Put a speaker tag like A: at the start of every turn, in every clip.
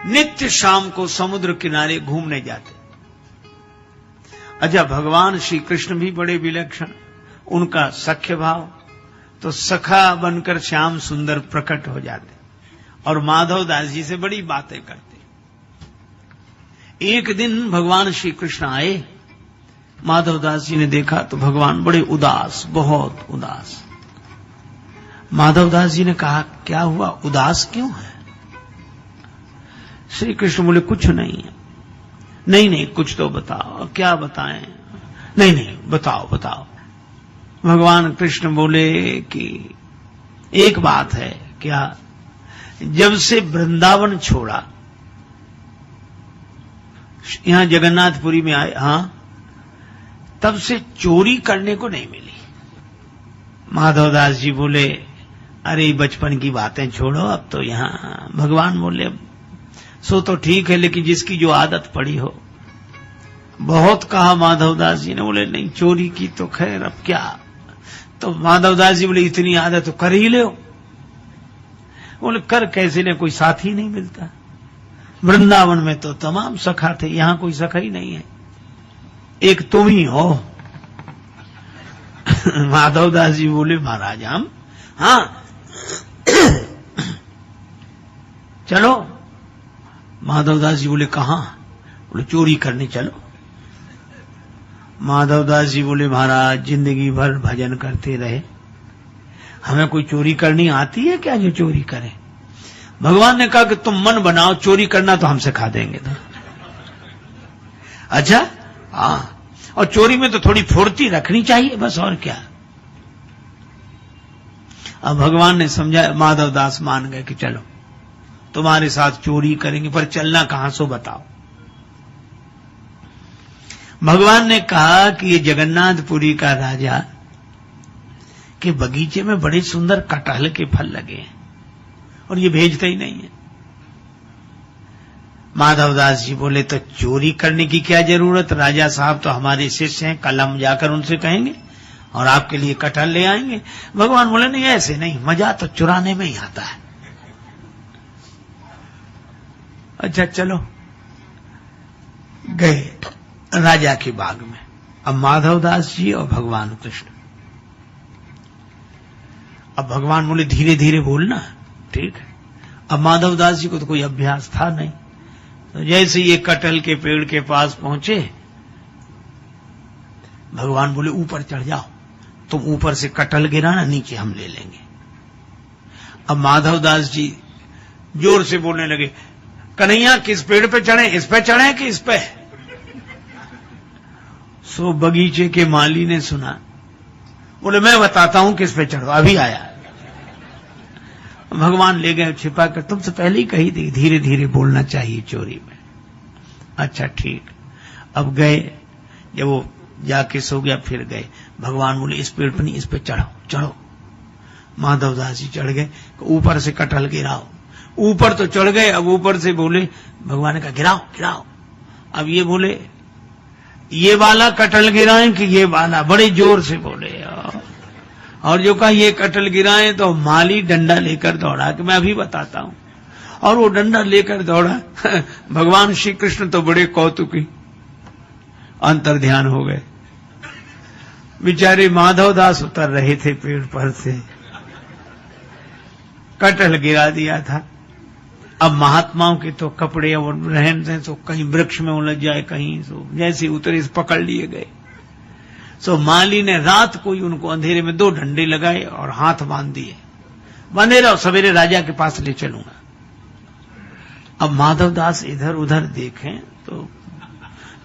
A: नित्य शाम को समुद्र किनारे घूमने जाते। अच्छा, भगवान श्री कृष्ण भी बड़े विलक्षण, उनका सख्य भाव, तो सखा बनकर श्याम सुंदर प्रकट हो जाते और माधव दास जी से बड़ी बातें करते। एक दिन भगवान श्री कृष्ण आए, माधव दास जी ने देखा तो भगवान बड़े उदास, बहुत उदास। माधव दास जी ने कहा, क्या हुआ, उदास क्यों है? श्री कृष्ण बोले, कुछ नहीं है। नहीं, कुछ तो बताओ। क्या बताएं? नहीं, बताओ बताओ। भगवान कृष्ण बोले कि एक बात है। क्या? जब से वृंदावन छोड़ा, यहां जगन्नाथपुरी में आए, हां, तब से चोरी करने को नहीं मिली। माधव दास जी बोले, अरे बचपन की बातें छोड़ो, अब तो यहां। भगवान बोले, सो तो ठीक है, लेकिन जिसकी जो आदत पड़ी हो। बहुत कहा माधव दास जी ने, बोले नहीं, चोरी की तो खैर अब क्या। तो माधव दास जी बोले, इतनी आदत तो कर ही ले। बोले, कर कैसे ले, कोई साथी नहीं मिलता। वृंदावन में तो तमाम सखा थे, यहां कोई सखा ही नहीं है, एक तुम ही हो। माधव दास जी बोले, महाराज हम, हाँ चलो। माधव दास जी बोले, कहां? बोले, चोरी करने चलो। माधव दास जी बोले, महाराज जिंदगी भर भजन करते रहे, हमें कोई चोरी करनी आती है क्या जो चोरी करे? भगवान ने कहा कि तुम मन बनाओ, चोरी करना तो हम सिखा देंगे। तो अच्छा, हाँ, और चोरी में तो थोड़ी फुर्ती रखनी चाहिए, बस, और क्या। अब भगवान ने समझाया, माधव दास मान गए कि चलो तुम्हारे साथ चोरी करेंगे, पर चलना कहां सो बताओ। भगवान ने कहा कि ये जगन्नाथपुरी का राजा के बगीचे में बड़े सुंदर कटहल के फल लगे हैं और ये भेजते ही नहीं है। माधव दास जी बोले, तो चोरी करने की क्या जरूरत, राजा साहब तो हमारे शिष्य हैं, कल हम जाकर उनसे कहेंगे और आपके लिए कटहल ले आएंगे। भगवान बोले, नहीं, ऐसे नहीं, मजा तो चुराने में ही आता है। अच्छा चलो, गए राजा के बाग में। अब माधव दास जी और भगवान कृष्ण। अब भगवान बोले, धीरे धीरे बोलना, ठीक है। अब माधव दास जी को तो कोई अभ्यास था नहीं, तो जैसे ये कटहल के पेड़ के पास पहुंचे, भगवान बोले, ऊपर चढ़ जाओ, तुम ऊपर से कटहल गिराना, नीचे हम ले लेंगे। अब माधव दास जी जोर से बोलने लगे, कन्हैया किस पेड़ पे चढ़े, इस पे चढ़े कि इस पे? सो बगीचे के माली ने सुना, बोले, मैं बताता हूं किस पे चढ़ो, अभी आया। भगवान ले गए छिपा कर, तुमसे पहले ही कही थी धीरे धीरे बोलना चाहिए चोरी में। अच्छा ठीक। अब गए, जब वो जाके सो गया, फिर गए। भगवान बोले, इस पेड़ पर नहीं, इस पे चढ़ो, चढ़ो। माधव दास जी चढ़ गए, ऊपर से कटहल गिराओ। ऊपर तो चढ़ गए, अब ऊपर से बोले, भगवान ने कहा, गिराओ गिराओ। अब ये बोले, ये वाला कटहल गिराएं कि ये वाला, बड़े जोर से बोले। और जो कहा ये कटहल गिराएं, तो माली डंडा लेकर दौड़ा कि मैं अभी बताता हूं। और वो डंडा लेकर दौड़ा। भगवान श्री कृष्ण तो बड़े कौतुकी, अंतर ध्यान हो गए। बेचारे माधव दास उतर रहे थे पेड़ पर से, कटहल गिरा दिया था। अब महात्माओं के तो कपड़े और रहन सहन, तो कहीं वृक्ष में उलझ जाए, कहीं तो जैसे उतरे पकड़ लिए गए। सो माली ने रात को ही उनको अंधेरे में 2 डंडे लगाए और हाथ बांध दिए, बंधे रहो, सवेरे राजा के पास ले चलूंगा। अब माधव दास इधर उधर देखें तो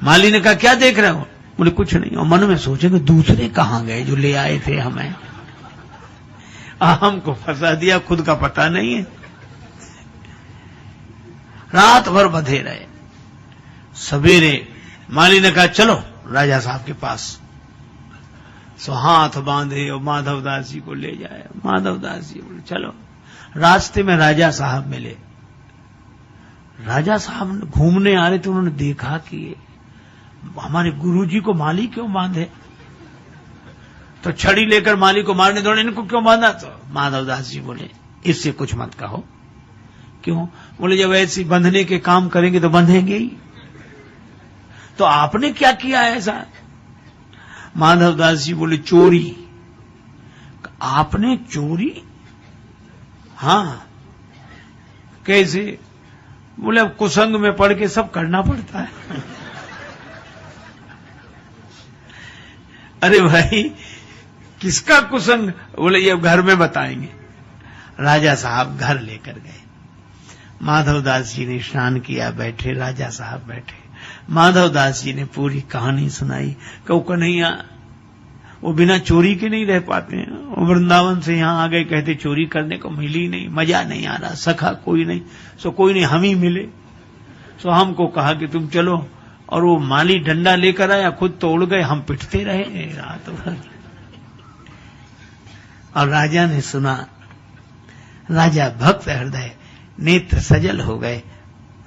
A: माली ने कहा, क्या देख रहे हो? बोले, कुछ नहीं। और मन में सोचेंगे, दूसरे कहां गए जो ले आए थे हमें? हमको फंसा दिया, खुद का पता नहीं है। रात भर बंधे रहे। सवेरे माली ने कहा, चलो राजा साहब के पास। सो हाथ बांधे और माधव दास जी को ले जाए। माधव दास जी बोले, चलो। रास्ते में राजा साहब मिले। राजा साहब घूमने आ रहे थे, उन्होंने देखा कि हमारे गुरुजी को माली क्यों बांधे, तो छड़ी लेकर माली को मारने दौड़े, इनको क्यों बांधा? तो माधव दास जी बोले, इससे कुछ मत कहो, क्यों? बोले जब ऐसे बंधने के काम करेंगे तो बंधेंगे ही। तो आपने क्या किया ऐसा? माधवदास जी बोले चोरी। आपने चोरी? हाँ। कैसे? बोले अब कुसंग में पड़ के सब करना पड़ता है। अरे भाई किसका कुसंग? बोले ये घर में बताएंगे। राजा साहब घर लेकर गए। माधवदास जी ने स्नान किया, बैठे। राजा साहब बैठे। माधवदास जी ने पूरी कहानी सुनाई। कहो कन्हैया वो बिना चोरी के नहीं रह पाते हैं। वो वृंदावन से यहाँ आ गए, कहते चोरी करने को मिली नहीं, मजा नहीं आ रहा, सखा कोई नहीं, सो कोई नहीं हम ही मिले। सो हमको कहा कि तुम चलो, और वो माली डंडा लेकर आया, खुद तो उड़ गए, हम पिटते रहे रात भर। और राजा ने सुना। राजा भक्त हृदय, नेत्र सजल हो गए,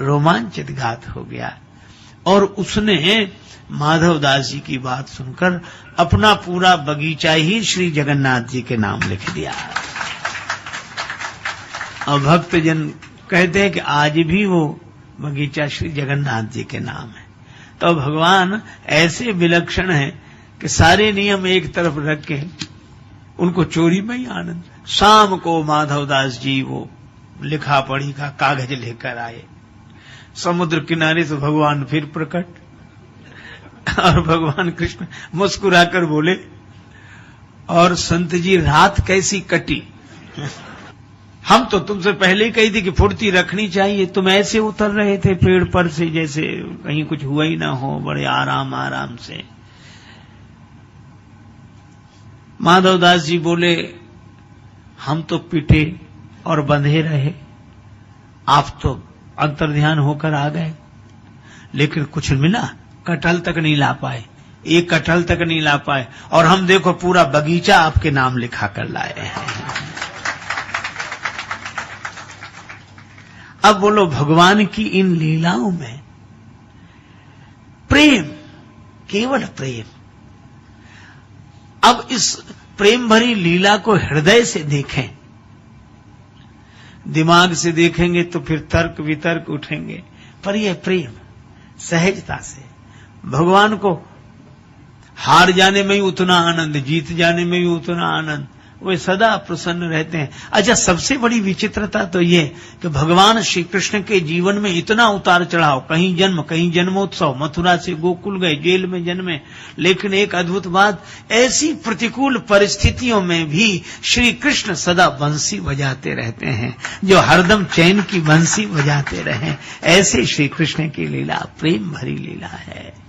A: रोमांचित घात हो गया। और उसने माधवदास जी की बात सुनकर अपना पूरा बगीचा ही श्री जगन्नाथ जी के नाम लिख दिया। और भक्तजन कहते हैं कि आज भी वो बगीचा श्री जगन्नाथ जी के नाम है। तो भगवान ऐसे विलक्षण है कि सारे नियम एक तरफ रख के उनको चोरी में ही आनंद। शाम को माधवदास जी वो लिखा पढ़ी का कागज लेकर आए। समुद्र किनारे से भगवान फिर प्रकट, और भगवान कृष्ण मुस्कुराकर बोले, और संत जी रात कैसी कटी? हम तो तुमसे पहले ही कही थी कि फुर्ती रखनी चाहिए, तुम ऐसे उतर रहे थे पेड़ पर से जैसे कहीं कुछ हुआ ही ना हो, बड़े आराम आराम से। माधवदास जी बोले, हम तो पिटे और बंधे रहे, आप तो अंतर्ध्यान होकर आ गए, लेकिन कुछ मिला? कटहल तक नहीं ला पाए, एक कटहल तक नहीं ला पाए, और हम देखो पूरा बगीचा आपके नाम लिखा कर लाए हैं। अब बोलो भगवान की इन लीलाओं में प्रेम, केवल प्रेम। अब इस प्रेम भरी लीला को हृदय से देखें। दिमाग से देखेंगे तो फिर तर्क वितर्क उठेंगे, पर यह प्रेम सहजता से। भगवान को हार जाने में ही उतना आनंद, जीत जाने में भी उतना आनंद, वे सदा प्रसन्न रहते हैं। अच्छा, सबसे बड़ी विचित्रता तो ये कि भगवान श्री कृष्ण के जीवन में इतना उतार चढ़ाव, कहीं जन्म, कहीं जन्मोत्सव, मथुरा से गोकुल गए, जेल में जन्मे, लेकिन एक अद्भुत बात, ऐसी प्रतिकूल परिस्थितियों में भी श्री कृष्ण सदा बंसी बजाते रहते हैं, जो हरदम चैन की बंसी बजाते रहे। ऐसे श्री कृष्ण की लीला प्रेम भरी लीला है।